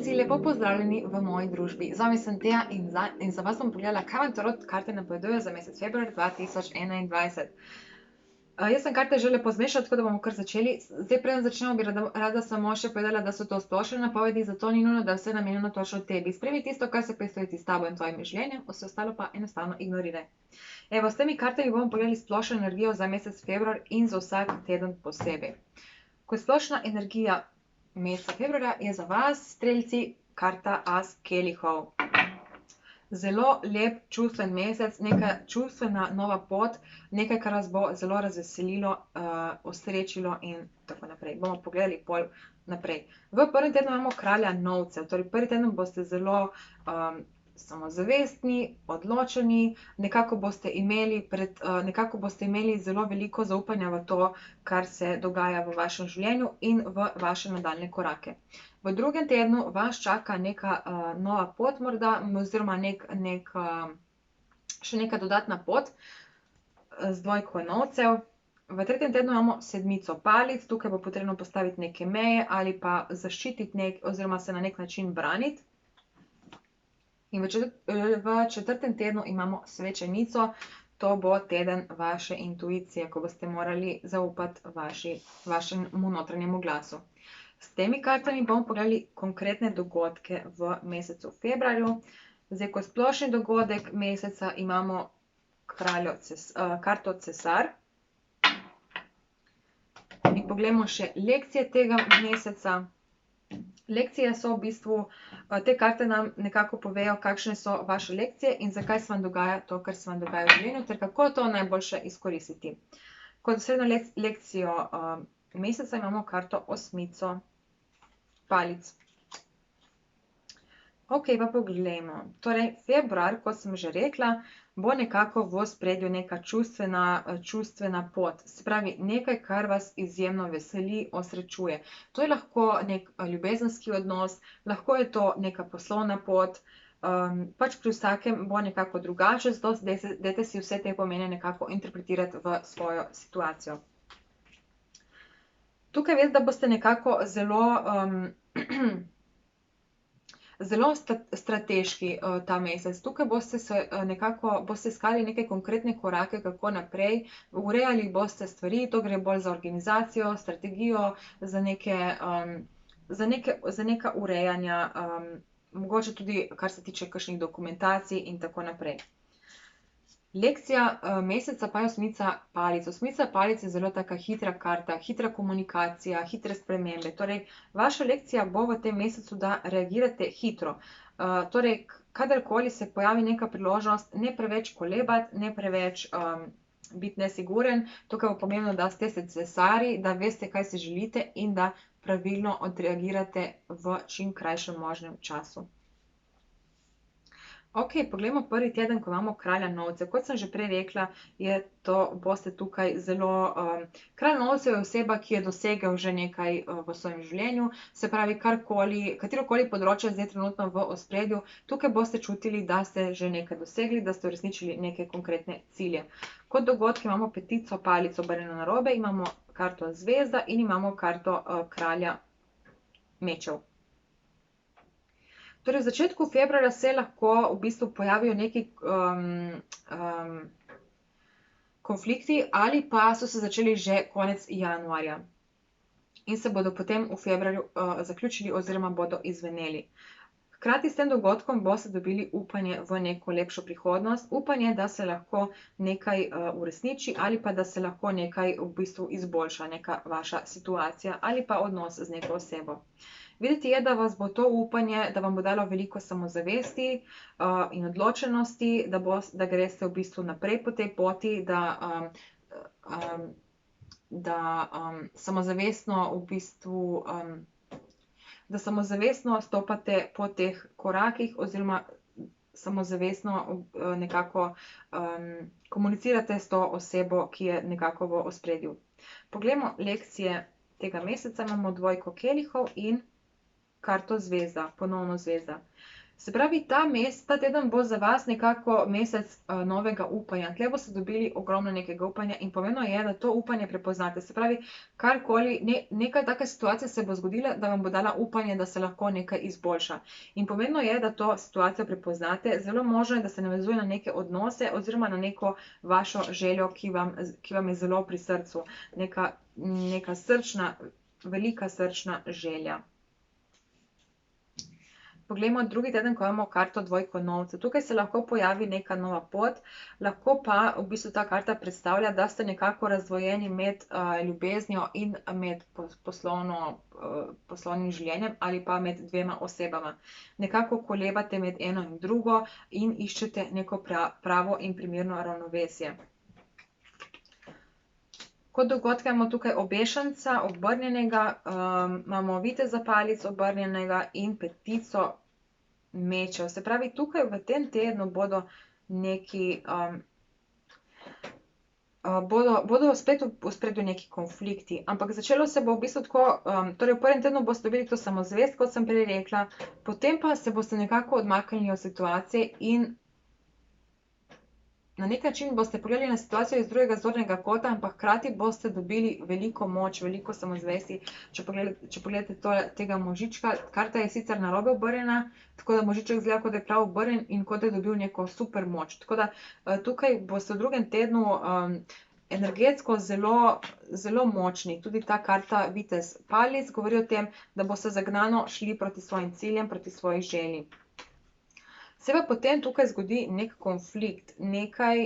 Strelci, lepo pozdravljeni v moji družbi. Z vami sem Teja in za vas bom pogledala, kaj vam tarot karte napovedujejo za mesec februar 2021. Jaz sem karte že lepo zmešala, tako da bomo kar začeli. Zdaj, preden začnemo, bi rada samo še povedala, da so to splošne napovedi, zato ni nujno, da je vse namenjeno točno tebi. Spremi tisto, kar se predstaviti s tabo in tvojim življenjem, vse ostalo pa enostavno ignoriraj. Evo, s temi kartami bomo pogledali splošno energijo za mesec februar in za vsak teden posebej. Ko je splošna energija meseca februarja, je za vas, strelci, karta as kelihov. Zelo lep, čustven mesec, neka čustvena nova pot, nekaj, kar vas bo zelo razveselilo, osrečilo in tako naprej. Bomo pogledali pol naprej. V prvem tednu imamo kralja novcev, torej prvi teden boste zelo samozavestni, odločeni, nekako boste imeli zelo veliko zaupanja v to, kar se dogaja v vašem življenju in v vaše nadaljnje korake. V drugem tednu vas čaka neka nova pot morda, oziroma še neka dodatna pot z dvojko novcev. V tretjem tednu imamo sedmico palic, tukaj bo potrebno postaviti neke meje ali pa zaščititi oziroma se na nek način braniti. In v četrtem tednu imamo svečenico, to bo teden vaše intuicije, ko boste morali zaupati vašemu notranjemu glasu. S temi kartami bomo pogledali konkretne dogodke v mesecu februarju. Zdaj, kot splošni dogodek meseca imamo karto cesar. In poglejmo še lekcije tega meseca. Lekcije so v bistvu, te karte nam nekako povejo, kakšne so vaše lekcije in zakaj se vam dogaja to, kar se vam dogaja v življenju, ter kako to najboljše izkoristiti. Kot osrednjo lekcijo meseca imamo karto osmico palic. Ok, pa poglejmo. Torej, februar, kot sem že rekla, bo nekako v ospredju neka čustvena pot. Se pravi, nekaj, kar vas izjemno veseli, osrečuje. To je lahko nek ljubezenski odnos, lahko je to neka poslovna pot, pač pri vsakem bo nekako drugače, zato dajte si vse te pomene nekako interpretirati v svojo situacijo. Tukaj veste, da boste nekako zelo strateški ta mesec. Tukaj boste iskali neke konkretne korake, kako naprej. Urejali boste stvari, to gre bolj za organizacijo, strategijo, za neka urejanja, mogoče tudi, kar se tiče kakšnih dokumentacij in tako naprej. Lekcija meseca pa je osmica palic. Osmica palic je zelo taka hitra karta, hitra komunikacija, hitre spremembe. Torej, vaša lekcija bo v tem mesecu, da reagirate hitro. Torej, kadarkoli se pojavi neka priložnost, ne preveč kolebati, ne preveč biti nesiguren. Tukaj bo pomembno, da ste cesarji, da veste, kaj si želite in da pravilno odreagirate v čim krajšem možnem času. Ok, poglejmo prvi teden, ko imamo kralja novcev. Kot sem že prej rekla, boste tukaj zelo... Kralj novcev je oseba, ki je dosegel že nekaj v svojem življenju, se pravi, katerokoli področje zdaj trenutno v ospredju, tukaj boste čutili, da ste že nekaj dosegli, da ste uresničili neke konkretne cilje. Kot dogodke imamo petico palic obrnjeno narobe, imamo karto zvezda in imamo karto kralja mečev. Torej, v začetku februarja se lahko v bistvu pojavijo neki konflikti ali pa so se začeli že konec januarja in se bodo potem v februarju zaključili oziroma bodo izzveneli. Hkrati s tem dogodkom boste dobili upanje v neko lepšo prihodnost, upanje, da se lahko nekaj uresniči ali pa da se lahko nekaj v bistvu izboljša, neka vaša situacija ali pa odnos z neko osebo. Videti je, da vas bo to upanje, da vam bo dalo veliko samozavesti in odločenosti, da greste v bistvu naprej po tej poti, da samozavestno stopate po teh korakih oziroma samozavestno nekako komunicirate s to osebo, ki je nekako v ospredju. Poglejmo lekcije tega meseca, imamo dvojko kelihov in karto zvezda, ponovno zvezda. Se pravi, ta teden bo za vas nekako mesec novega upanja. Tle boste dobili ogromno nekega upanja in pomembno je, da to upanje prepoznate. Se pravi, karkoli, neka taka situacija se bo zgodila, da vam bo dala upanje, da se lahko nekaj izboljša. In pomembno je, da to situacijo prepoznate. Zelo možno je, da se navezuje na neke odnose oziroma na neko vašo željo, ki vam je zelo pri srcu. Neka srčna, velika srčna želja. Poglejmo drugi teden, ko imamo karto dvojko novcev. Tukaj se lahko pojavi neka nova pot, lahko pa v bistvu ta karta predstavlja, da ste nekako razdvojeni med ljubeznijo in med poslovnim življenjem ali pa med dvema osebama. Nekako kolebate med eno in drugo in iščete neko pravo in primerno ravnovesje. Kot dogodke imamo tukaj obešanca obrnjenega, imamo viteza palic obrnjenega in petico mečev. Se pravi, tukaj v tem tednu bodo bodo spet v ospredju neki konflikti, ampak začelo se bo v bistvu tako, torej v prvem tednu boste dobili to samozavest, kot sem prej rekla, potem pa se boste nekako odmaknili od situacije in na nek način boste pogledali na situacijo iz drugega zornega kota, ampak hkrati boste dobili veliko moč, veliko samozavesti. Če pogledate tega možička, karta je sicer narobe obrnjena, tako da možiček izgleda, kot da je prav obrnjen in kot da je dobil neko super moč. Tako da tukaj boste v drugem tednu energetsko zelo, zelo močni. Tudi ta karta vitez palic govori o tem, da boste zagnano šli proti svojim ciljem, proti svoji želji. Se pa potem tukaj zgodi nek konflikt, nekaj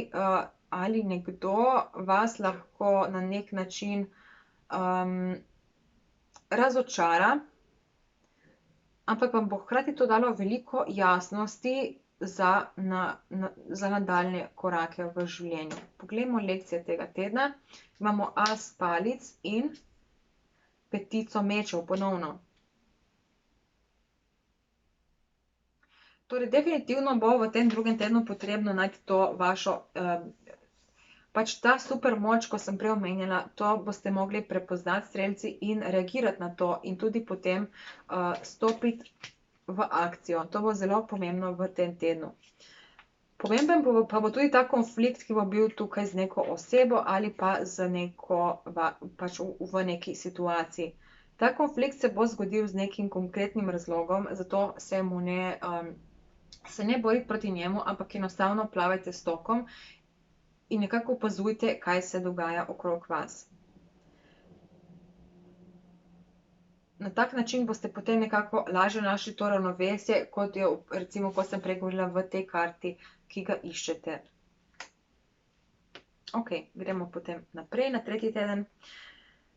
ali nekdo vas lahko na nek način razočara, ampak vam bo hkrati to dalo veliko jasnosti za nadaljnje korake v življenju. Poglejmo lekcije tega tedna. Imamo as palic in petico mečev ponovno. Torej, definitivno bo v tem drugem tednu potrebno najti to vašo, pač ta super moč, ko sem prej omenjala, to boste mogli prepoznati strelci in reagirati na to in tudi potem stopiti v akcijo. To bo zelo pomembno v tem tednu. Pomemben pa bo tudi ta konflikt, ki bo bil tukaj z neko osebo ali pa z pač v neki situaciji. Ta konflikt se bo zgodil z nekim konkretnim razlogom, zato se ne boriti proti njemu, ampak enostavno plavajte s tokom in nekako opazujte, kaj se dogaja okrog vas. Na tak način boste potem nekako lažje našli to ravnovesje, kot je recimo, ko sem prej govorila v tej karti, ki ga iščete. Ok, gremo potem naprej na tretji teden.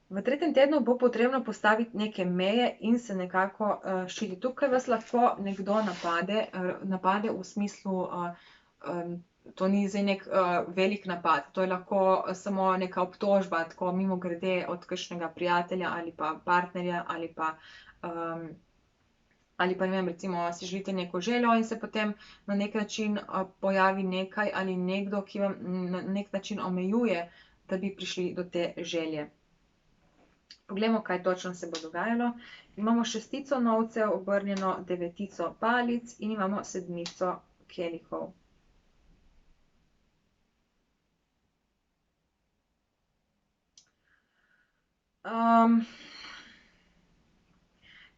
V tretjem tednu bo potrebno postaviti neke meje in se nekako ščititi. Tukaj vas lahko nekdo napade v smislu, to ni zdaj nek velik napad, to je lahko samo neka obtožba, tako mimogrede od kakšnega prijatelja ali pa partnerja ali pa ne vem, recimo si želite neko željo in se potem na nek način pojavi nekaj ali nekdo, ki vam na nek način omejuje, da bi prišli do te želje. Poglejmo, kaj točno se bo dogajalo. Imamo šestico novcev, obrnjeno devetico palic in imamo sedmico kelihov.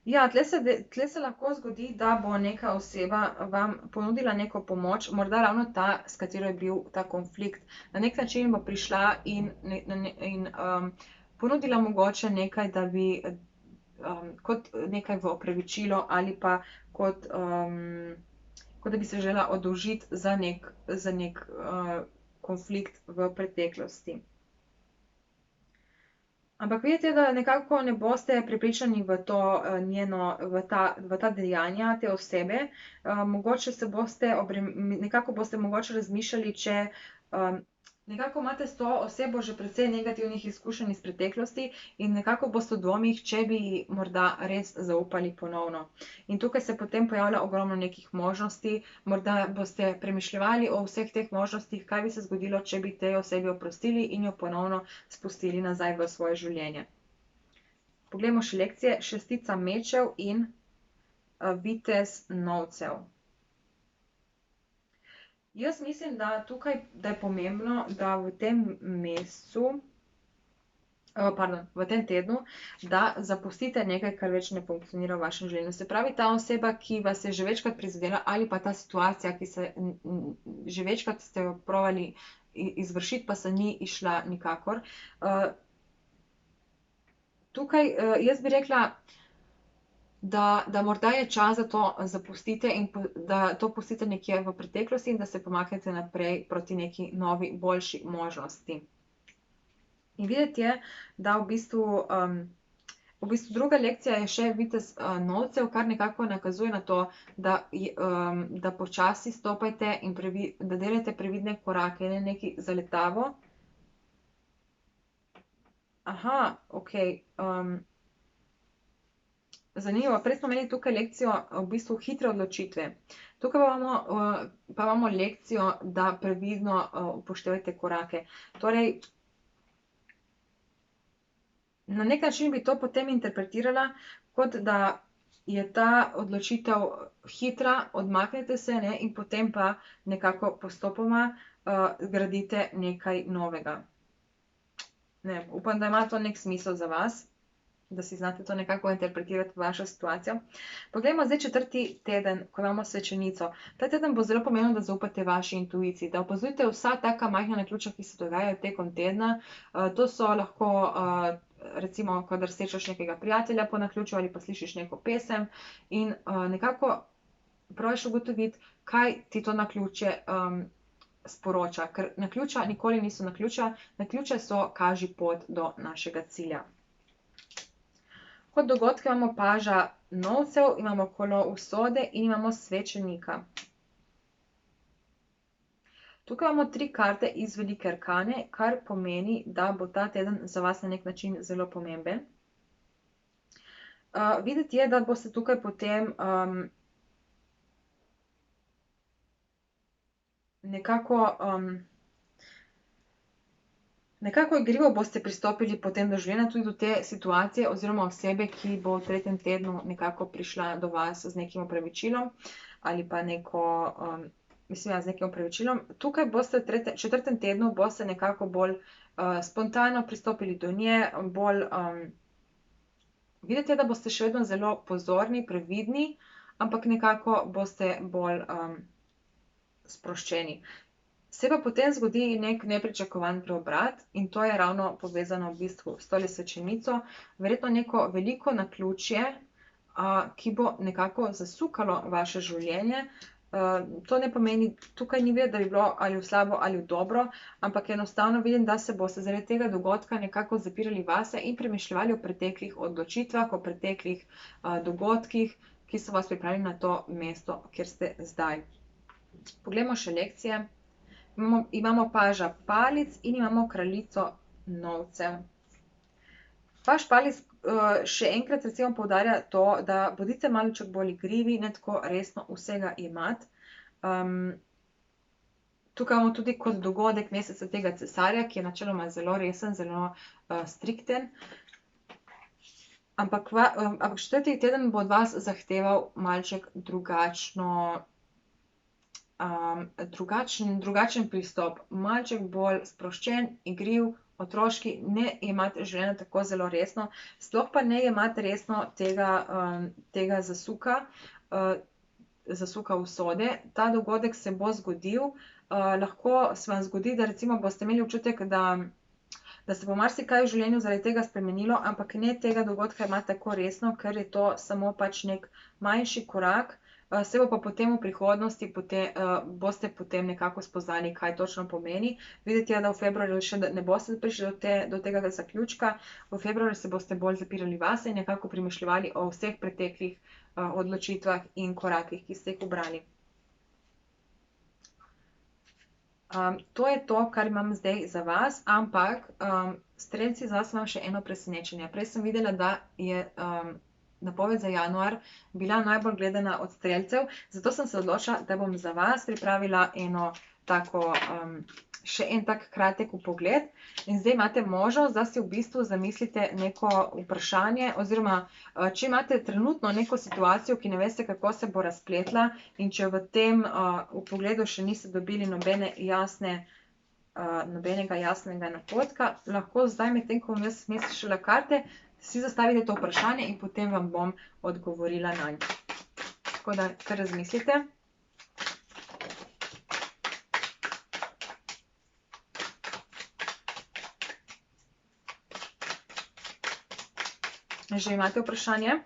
Ja, tle se lahko zgodi, da bo neka oseba vam ponudila neko pomoč, morda ravno ta, s katero je bil ta konflikt. Na nek način bo prišla in ponudila mogoče nekaj, da bi kot nekaj v opravičilo ali pa kot da bi se želela oddolžiti za nek konflikt v preteklosti. Ampak vidite, da nekako ne boste prepričani v ta dejanja te osebe, mogoče nekako boste mogoče razmišljali, če nekako imate s to osebo že precej negativnih izkušenj iz preteklosti in nekako boste v dvomih, če bi ji morda res zaupali ponovno. In tukaj se potem pojavlja ogromno nekih možnosti, morda boste premišljevali o vseh teh možnostih, kaj bi se zgodilo, če bi tej osebi oprostili in jo ponovno spustili nazaj v svoje življenje. Poglejmo še lekcije, šestica mečev in vitez novcev. Jaz mislim, da tukaj, da je pomembno, da v tem mesecu, v tem tednu, da zapustite nekaj, kar več ne funkcionira v vašem življenju. Se pravi, ta oseba, ki vas je že večkrat prizadela, ali pa ta situacija, ki se že večkrat ste jo provali izvršiti, pa se ni izšla nikakor. Tukaj jaz bi rekla, da morda je čas, da to zapustite in da to pustite nekje v preteklosti in da se pomaknete naprej proti neki novi, boljši možnosti. In videti je, da v bistvu druga lekcija je še vitez novcev, kar nekako nakazuje na to, da počasi stopajte in da delate previdne korake, ne nekaj zaletavo. Aha, okej. Zanimivo, prej smo imeli tukaj lekcijo v bistvu hitre odločitve. Tukaj pa imamo lekcijo, da previdno upoštevajte korake. Torej, na nek način bi to potem interpretirala, kot da je ta odločitev hitra, odmaknete se, ne, in potem pa nekako postopoma gradite nekaj novega. Ne, upam, da ima to nek smisel za vas, da si znate to nekako interpretirati v vašo situacijo. Poglejmo zdaj 4. teden, ko imamo svečenico. Ta teden bo zelo pomembno, da zaupate vaši intuiciji, da opazujete vsa taka majhna naključja, ki se dogajajo tekom tedna. To so lahko recimo, kadar srečaš nekega prijatelja po naključju ali pa slišiš neko pesem in nekako probaš ugotoviti, kaj ti to naključje sporoča. Ker naključja nikoli niso naključja, naključja so kažipot do našega cilja. Kot dogodke imamo paža novcev, imamo kolo usode in imamo svečenika. Tukaj imamo 3 karte iz velike arkane, kar pomeni, da bo ta teden za vas na nek način zelo pomemben. Videti je, da boste tukaj potem nekako igrivo boste pristopili potem do življenja, tudi do te situacije oziroma osebe, ki bo v 3. tednu nekako prišla do vas z nekim opravičilom ali pa z nekim opravičilom. Tukaj boste v 4. tednu boste nekako bolj spontano pristopili do nje, bolj videti je, da boste še vedno zelo pozorni, previdni, ampak nekako boste bolj sproščeni. Se pa potem zgodi nek nepričakovan preobrat in to je ravno povezano v bistvu s tole svečenico. Verjetno neko veliko naključje, ki bo nekako zasukalo vaše življenje. To ne pomeni, tukaj ni vedeti, da bi bilo ali v slabo ali v dobro, ampak enostavno vidim, da se boste zaradi tega dogodka nekako zapirali vase in premišljali o preteklih odločitvah, o preteklih dogodkih, ki so vas pripravili na to mesto, kjer ste zdaj. Poglejmo še lekcije. Imamo paža palic in imamo kraljico novcev. Paž palic še enkrat recimo poudarja to, da bodite malček bolj igrivi, ne tako resno vsega jemati. Tukaj imamo tudi kot dogodek meseca tega cesarja, ki je načeloma zelo resen, zelo strikten. Ampak 4. teden bo od vas zahteval malček drugačen pristop, malček bolj sproščen, igriv, otroški, ne jemati življenja tako zelo resno, sploh pa ne jemati resno tega zasuka usode. Ta dogodek se bo zgodil, lahko se vam zgodi, da recimo boste imeli občutek, da se bo marsikaj v življenju zaradi tega spremenilo, ampak ne tega dogodka jemati tako resno, ker je to samo pač nek manjši korak. Se bo pa potem v prihodnosti, boste potem nekako spoznali, kaj točno pomeni. Videti je, da v februarju še ne boste prišli do tega zaključka. V februarju se boste bolj zapirali vase in nekako premišljevali o vseh preteklih odločitvah in korakih, ki ste jih ubrali. To je to, kar imam zdaj za vas, ampak strelci, za vas imam še eno presenečenje. Prej sem videla, da je napoved za januar bila najbolj gledana od strelcev, zato sem se odločila, da bom za vas pripravila eno tako še en tak kratek vpogled in zdaj imate možnost, da si v bistvu zamislite neko vprašanje oziroma če imate trenutno neko situacijo, ki ne veste, kako se bo razpletla in če v tem vpogledu še niste dobili nobenega jasnega napotka, lahko zdaj medtem, ko bom jaz mešala karte, si zastavite to vprašanje in potem vam bom odgovorila nanj. Tako da kar razmislite. Že imate vprašanje?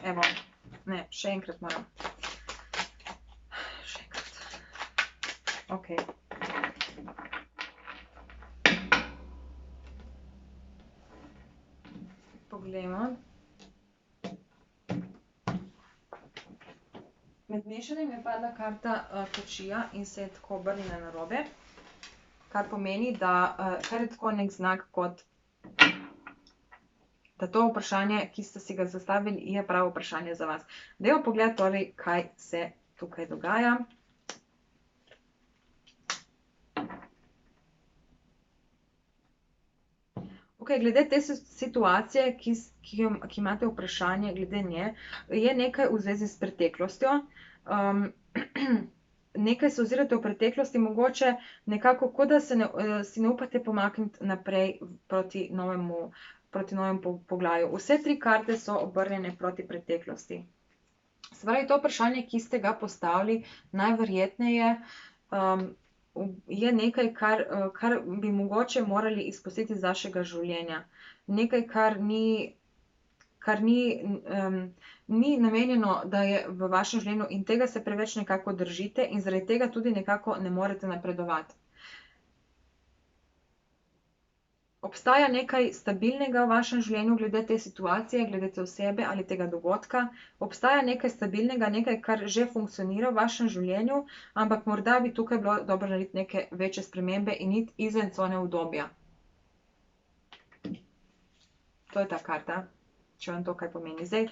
Evo, ne, še enkrat moram. Še enkrat. Ok. Poglejmo. Med mešanjem je padla karta kočija in se je tako obrnila narobe, kar pomeni, da kar je tako nek znak, kot da to vprašanje, ki ste si ga zastavili, je pravo vprašanje za vas. Dajmo pogledati torej, kaj se tukaj dogaja. Ok, glede te situacije, ki imate vprašanje glede nje, je nekaj v zvezi s preteklostjo. Nekaj se ozirate v preteklosti, mogoče nekako, kot da si ne upate pomakniti naprej proti novemu poglavju. Vse 3 karte so obrnjene proti preteklosti. Se pravi, to vprašanje, ki ste ga postavili, najverjetneje je nekaj, kar bi mogoče morali izpustiti iz vašega življenja. Nekaj, kar ni namenjeno, da je v vašem življenju in tega se preveč nekako držite in zaradi tega tudi nekako ne morete napredovati. Obstaja nekaj stabilnega v vašem življenju glede te situacije, glede te osebe ali tega dogodka. Obstaja nekaj stabilnega, nekaj, kar že funkcionira v vašem življenju, ampak morda bi tukaj bilo dobro narediti neke večje spremembe in iti izven cone udobja. To je ta karta, če vam to kaj pomeni. Zdaj,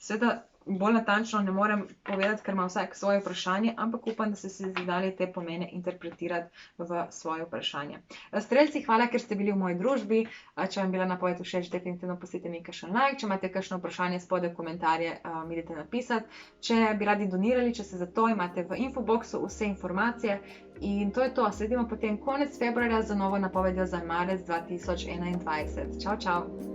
seveda, bolj natančno ne morem povedati, ker ima vsak svoje vprašanje, ampak upam, da ste si dali te pomene interpretirati v svoje vprašanje. Strelci, hvala, ker ste bili v moji družbi. Če vam je bila napoved všeč, definitivno pustite mi kakšen like. Če imate kakšno vprašanje, spodaj v komentarje mi dajte napisati. Če bi radi donirali, če se za to, imate v infoboxu vse informacije. In to je to. Sledimo potem konec februarja za novo napovedjo za marec 2021. Čau, čau!